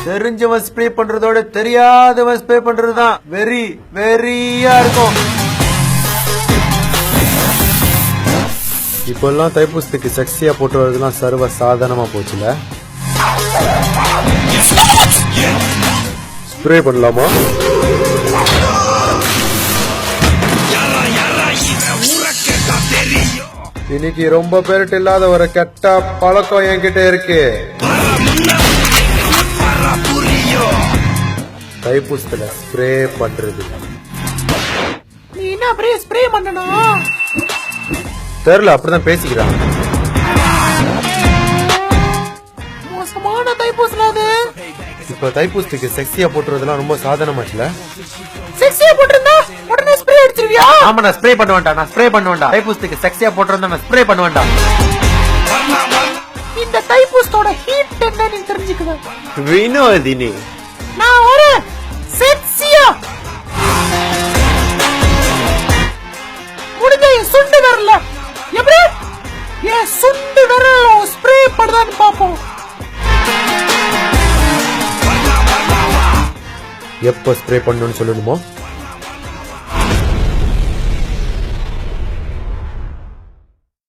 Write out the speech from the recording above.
தெரிஞ்சவன் ஸ்ப்ரே பண்றதோட தெரியாதவன் ஸ்ப்ரே பண்றதுதான் வெறியா இருக்கும். இப்பெல்லாம் தைப்பூசத்துக்கு செக்ஸியா போட்டு வரதுலாம் சர்வ சாதாரணமா போச்சுல. ஸ்ப்ரே பண்ணலாமா? இன்னைக்கு ரொம்ப பேர்கிட்ட இல்லாத ஒரு கெட்ட பழக்கம் என்கிட்ட இருக்கு. தைப்பூசத்துல ஸ்ப்ரே பண்றது. நீ என்ன அப்படியே ஸ்ப்ரே பண்ணணும்? தெரியல, அப்படிதான் பேசிக்கிறாங்க. மோசமான தைப்பூசம் அது. இப்ப தைப்பூசத்துக்கு செக்ஸியா போட்டுறதுலாம் ரொம்ப சாதாரணமாச்சுல. செக்ஸியா போட்டுருந்தா உடனே ஸ்ப்ரே அடிச்சிருவியா? ஆமா, நான் ஸ்ப்ரே பண்ண வேண்டாம். தைப்பூசத்துக்கு செக்ஸியா போட்டுருந்தா நான் ஸ்ப்ரே பண்ண வேண்டாம். இந்த தைப்பூசத்தோட ஹீட் என்னன்னு தெரிஞ்சுக்குவேன். வினோதினி, நான் ஒரு செக்ஸியா முடிஞ்ச என் சுண்டு விரல எப்படி என் சுண்டு விரல ஸ்ப்ரே பண்ணுதான்னு பாப்போம். எப்ப ஸ்ப்ரே பண்ணணும்னு சொல்லணுமோ